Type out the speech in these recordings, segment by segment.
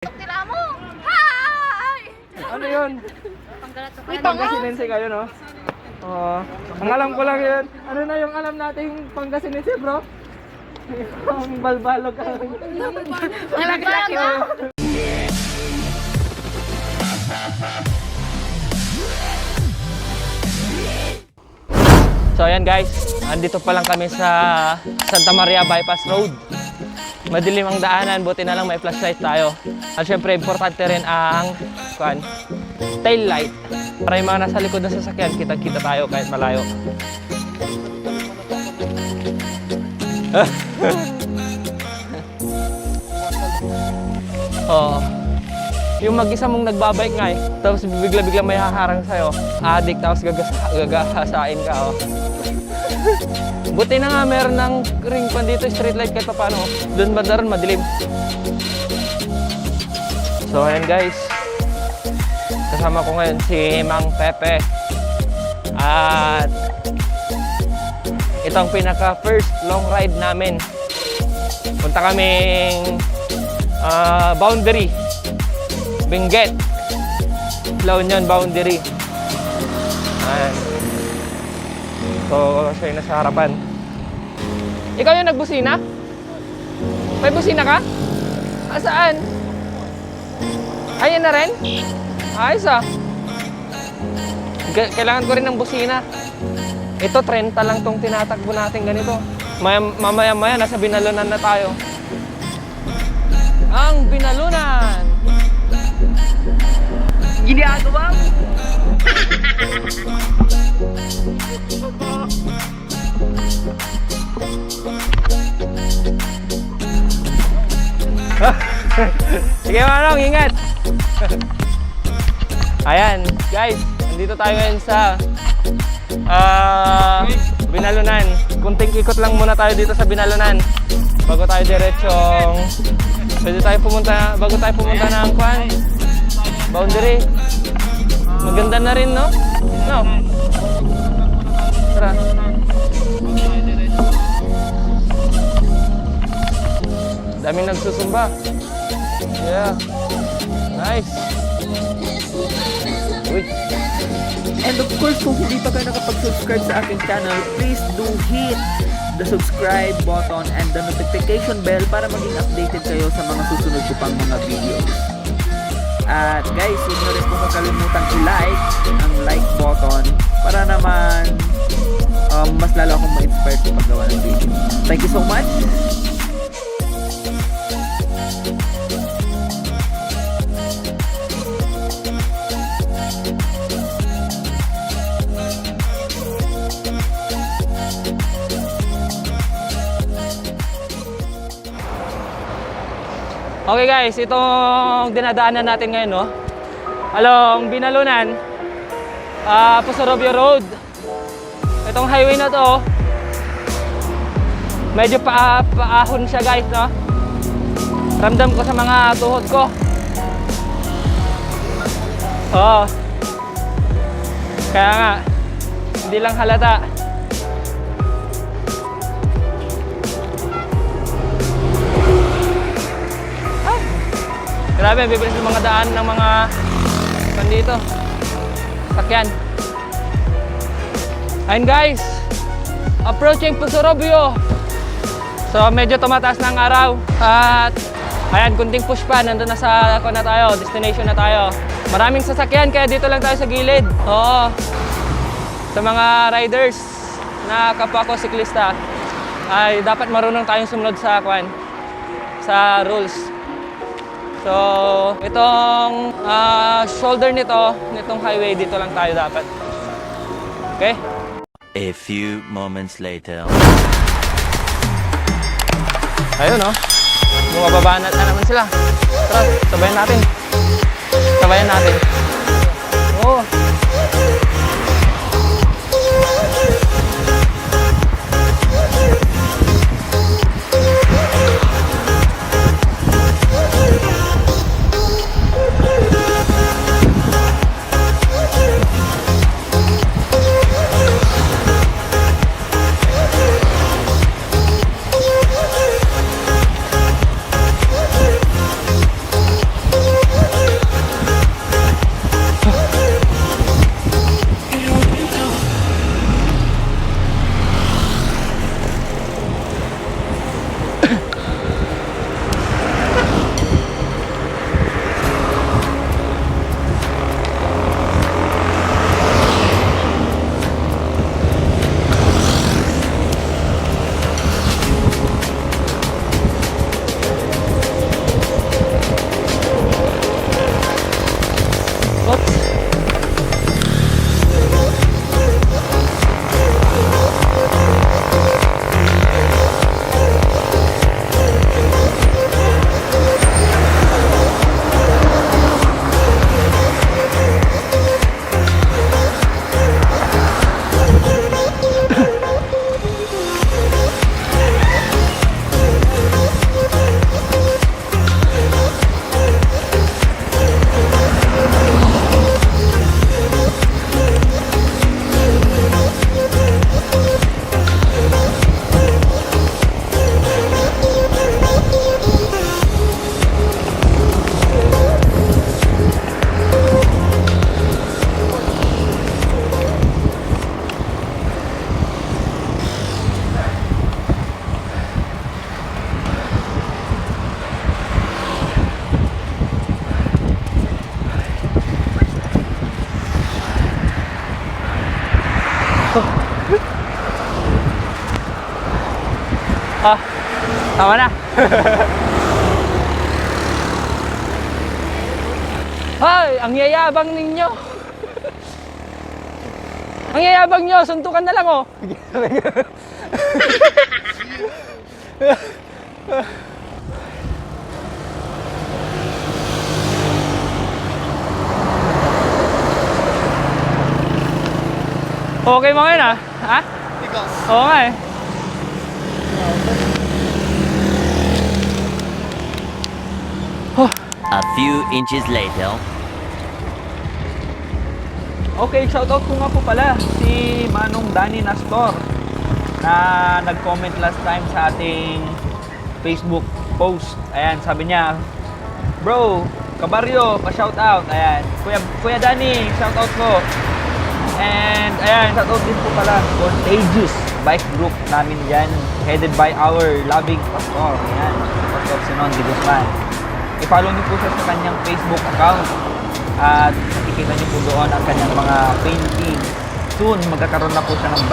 Tila mo! Hi! Ano yun? Wait, Pangasinense kayo, no? Oo. Ang alam ko lang yun. Ano na yung alam nating Pangasinense, bro? Yung balbalog ka. Malaki-laki na! So ayan guys, andito pa lang kami sa Santa Maria Bypass Road. Madilim ang daanan, buti na lang may flashlight tayo. At syempre, importante rin ang tail light. Para yung mga nasa likod ng sasakyan, kita-kita tayo kahit malayo. Oh. Yung mag-isa mong nagbabike nga tapos bigla-bigla may haharang sa'yo. Adik, tapos gagasain ka. Oh. Buti na nga meron ng ring pan dito, street light kahit paano. Doon ba daron madilim. So ayan guys, kasama ko ngayon si Mang Pepe. At itong pinaka first long ride namin. Punta kaming Boundary, Benguet, La Union Boundary. Ayan. So, siya yung nasa harapan. Ikaw yung nagbusina? May busina ka? Saan? Ayan na rin? Ayos ah. Kailangan ko rin ng busina. Ito, 30 lang tong tinatakbo natin ganito. Mamaya-maya, nasa Binalunan na tayo. Ang Binalunan! Ginagawa mo! Sige Manong, ingat! Ayan, guys, nandito tayo ngayon sa Binalunan. Kunting ikot lang muna tayo dito sa Binalunan bago tayo diretsong bago tayo pumunta ng Boundary. Maganda na rin, no? No? Tara. Daming nagsusumba. Yeah. Nice. Uy. And of course, kung hindi pa kayo nakapag-subscribe sa aking channel, please do hit the subscribe button and the notification bell para maging updated kayo sa mga susunod ko pang mga videos. At guys, huwag nyo rin po kakalimutan i-like ang like button para naman mas lalo akong ma-inspire sa paggawa ng video. Thank you so much! Okay guys, itong dinadaanan natin ngayon, no? Along Binalunan, Pusorobio Road. Itong highway na to, medyo paahon siya guys, no? Ramdam ko sa mga tuhod ko. Oo. Kaya nga, hindi lang halata. Grabe, bibilis ng mga daan ng mga dito. Sakyan. Ayun guys, approaching Pusorobio. So medyo tumataas na ang araw. At ayan, kunting push pa, nandun na sa na tayo, destination na tayo. Maraming sasakyan kaya dito lang tayo sa gilid. Oo. Sa mga riders na kapwa ko siklista, ay dapat marunong tayong sumunod sa sa rules. So, itong shoulder nitong highway, dito lang tayo dapat. Okay? A few moments later. Ayun, no? Bumababa na naman sila. Tara, sabayan natin. Sabayan natin. Oo. Ah, tama na. Ay, ang yayabang ninyo. Ang yayabang nyo, suntukan na lang oh. Okay mo ngayon ah? Ha? Oo nga eh. A few inches later. Okay, shoutout ko nga po pala si Manong Danny Nastor na nag-comment last time sa ating Facebook post. Ayan, sabi niya, bro, kabaryo, pa-shoutout. Ayan, Kuya Danny, shoutout ko. And ayan, shoutout din po pala Contagious Bike Group namin dyan, headed by our loving pastor. Ayan, Pastor Sinon de Guzman. I-follow niyo po siya sa kanyang Facebook account. At makikita niyo po doon ang kanyang mga painting. Soon, magkakaroon na po siya ng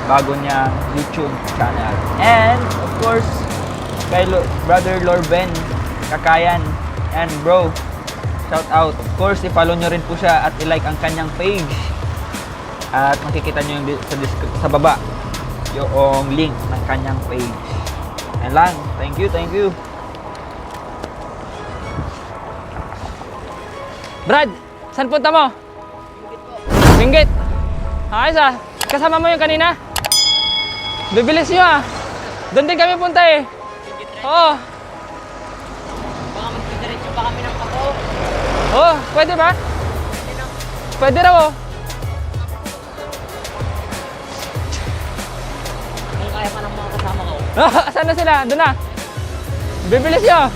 bago niyang YouTube channel. And, of course, kay Brother Lorben Kakayan. And bro, shout out. Of course, i-follow niyo rin po siya at i-like ang kanyang page. At makikita niyo yung sa baba yung link ng kanyang page. Yan lang. Thank you, thank you. Brad, saan punta mo? Binggit. Ayos ah. Kasama mo yung kanina? Bibilis nyo ah. Doon din kami punta eh. Oo. Baka magdidiretso pa kami ng Paco. Oo, pwede ba? Pwede raw oh. Kung kaya pa ng mga kasama ko. Saan na sila? Doon na. Bibilis nyo.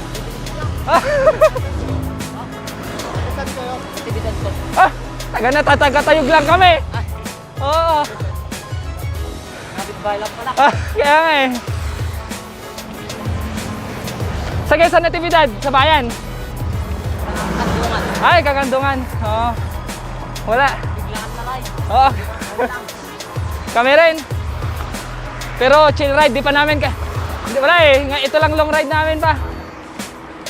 Aktividad ko. Taga-tagatayog lang kami. Oo. Kapit-bahay lang pala. Kaya nga eh. Sige, sa natibidad, sa bayan. Kandungan. Ay, Kagandungan. Oo. Wala. Biglaan na live. Oo. Kami rin. Pero chill ride, di pa namin ka... Hindi, wala eh. Ito lang long ride namin pa.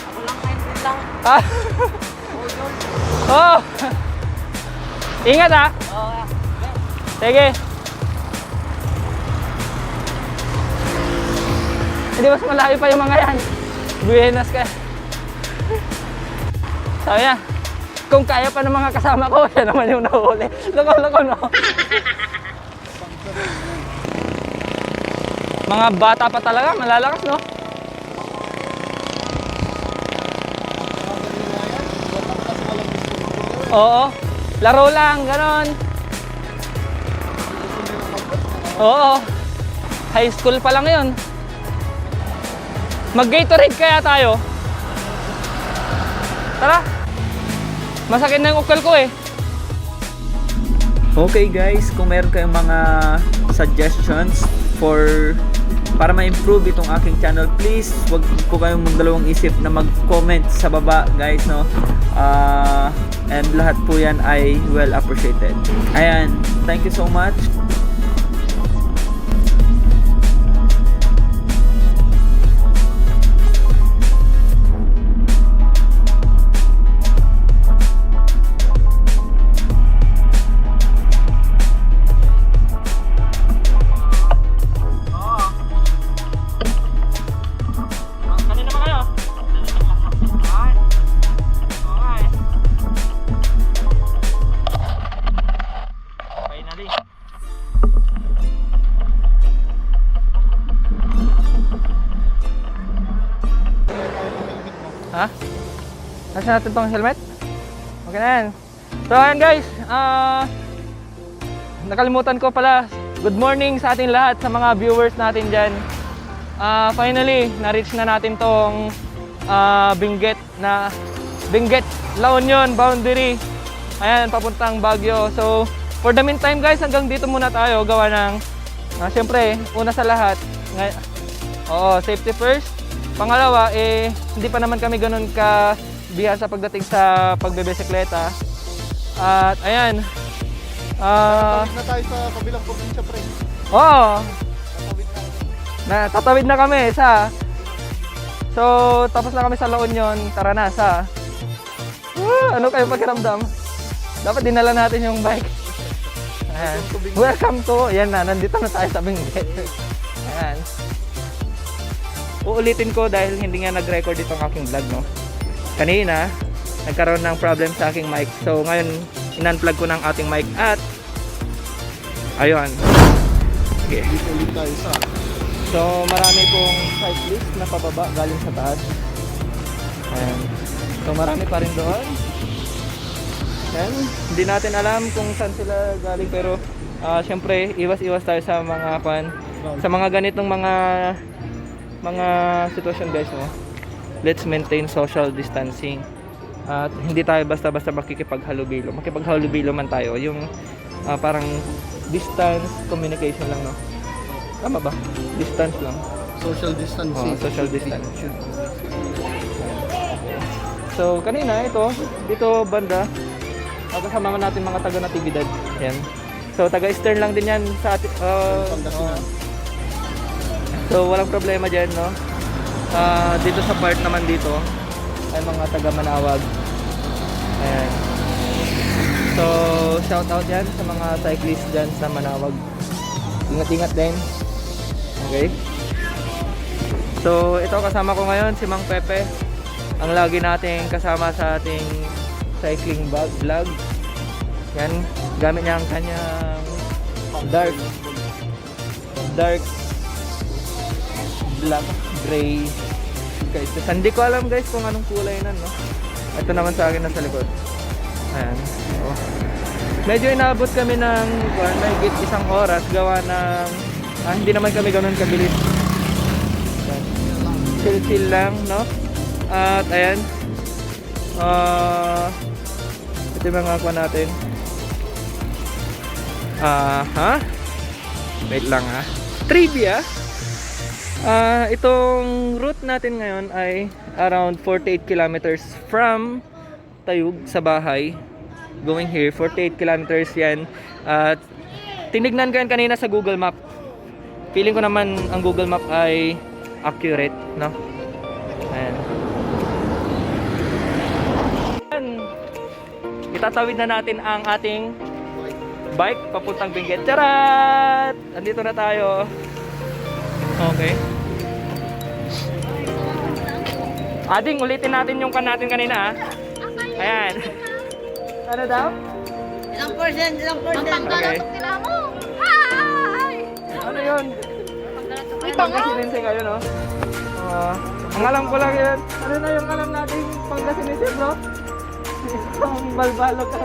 Ako lang ngayon din lang. Ah. Oo. Ingat ah. Oo. Sige. Hindi, mas malayo pa yung mga yan. Buenas ka. Sabi niya, kung kaya pa ng mga kasama ko, siya naman yung nahuli. Loko-loko, no? Mga bata pa talaga, malalakas, no? Oo. Laro lang, ganon. Oo. High school pa lang yun. Mag-Gatorade kaya tayo? Tara. Masakit na yung ukol ko eh. Okay guys, kung meron kayong mga suggestions para ma-improve itong aking channel, please wag po kayong magdalawang isip na mag-comment sa baba guys, no? And lahat po yan ay well appreciated. Ayan, thank you so much. Ha? Nasa natin tong helmet? Okay na yan. So ayan guys, nakalimutan ko pala, good morning sa ating lahat, sa mga viewers natin dyan. Finally, na-reach na natin tong Benguet, La Union boundary. Ayan, papuntang Baguio. So for the meantime guys, hanggang dito muna tayo, gawa ng syempre, una sa lahat, safety first. Pangalawa, hindi pa naman kami ganun ka-bihasa pagdating sa pagbebisikleta. At ayan. Tawid na tayo sa kabilang probinsya, pre. Oo. tatawid na kami sa... So, tapos na kami sa La Union. Tara na sa... ano kayo pakiramdam? Dapat dinala natin yung bike. Ayan. Welcome to... Ayan na, nandito na tayo sa Benguet. Ayan. Uulitin ko dahil hindi nga nag-record itong aking vlog, no? Kanina, nagkaroon ng problem sa aking mic. So, ngayon, in-unplug ko ng ating mic at... Ayun. Okay. Ulit tayo sa So, marami pong cyclist na pababa galing sa taas. Ayan. So, marami pa rin doon. Ayan. Hindi natin alam kung saan sila galing pero syempre, iwas-iwas tayo sa mga sa mga ganitong mga sitwasyon, guys, no? Let's maintain social distancing. At hindi tayo basta-basta makikipaghalubilo. Makipaghalubilo man tayo. Yung parang distance communication lang, no? Tama ba? Distance lang. social distancing. Social distance. So, kanina dito banda, kasama natin mga taga-Natividad. Yan. So, taga-Eastern lang din yan sa atin. So, walang problema dyan, no? Dito sa part naman dito, ay mga taga-Manawag. Ayan. So, shout out yan sa mga cyclist dyan sa Manawag. Ingat-ingat din. Okay? So, ito kasama ko ngayon si Mang Pepe. Ang lagi nating kasama sa ating cycling vlog. Yan, gamit niya ang kanyang dark black gray guys. Hindi ko alam, guys, kung anong kulay nan, no? Ito naman sa akin nasa likod. Ayan. So, medyo inaabot kami ng mahigit isang oras gawa ng hindi naman kami ganoon kabilis. Chill lang, no? At ayan, ito yung mga kuha natin. Wait lang, trivia. Itong route natin ngayon ay around 48 kilometers from Tayug sa bahay. Going here, 48 kilometers yan. At tinignan ko yan kanina sa Google Map. Feeling ko naman ang Google Map ay accurate, no? Ayan. Itatawid na natin ang ating bike papuntang Benguet. Charat! Andito na tayo. Okay. Ading, ulitin natin yung kan natin kanina, Ayan. Ano daw? Ilang percent? Okay. Hi! Ano yun? Pangasininse kayo, no? Ang alam ko lang yun. Ano na yung alam natin pangasininse, bro? Ang balbalog ka.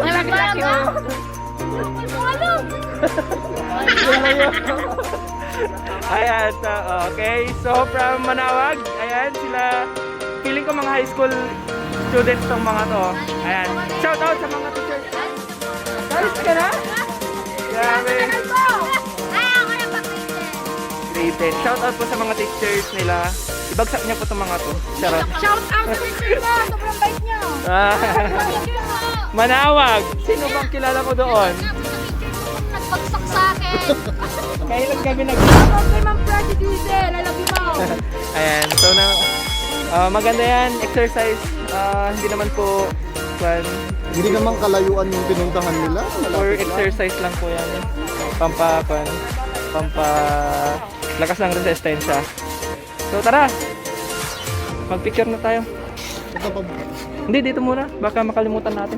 Malaglag yun! Ayan, okay. So, from Manawag, ayan, sila, feeling ko mga high school students tong mga to. Ayan. Shout out sa mga teachers. Guys, ka na? Grabe. Grade 10. Shout out po sa mga teachers nila. Ibagsak niya po itong mga to. Charot. Shout out sa teacher mo! Sobrang bait niyo! Manawag. Sino bang kilala mo doon? Nagpagsak sa akin! Kailan kami Shout out kay Ma'am Freddy Diesel! I love you, Ma'am! Ayan. So, maganda yan. Exercise. Hindi naman po Hindi naman kalayuan yung pinuntahan nila. for exercise lang po yan. Pampa lakas ng resistensya. So tara, mag-picture na tayo. Ito pa. Hindi, dito muna, baka makalimutan natin.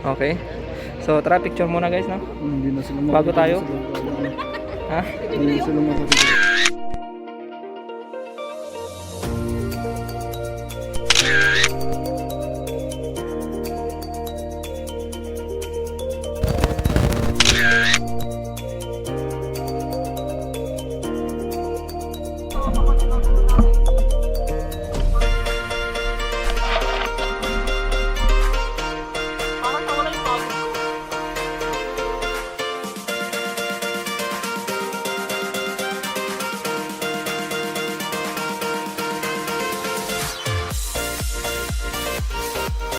Okay. So tara, picture muna, guys, no? Hindi na sila Bago tayo. Ha? Hindi na sila makakita.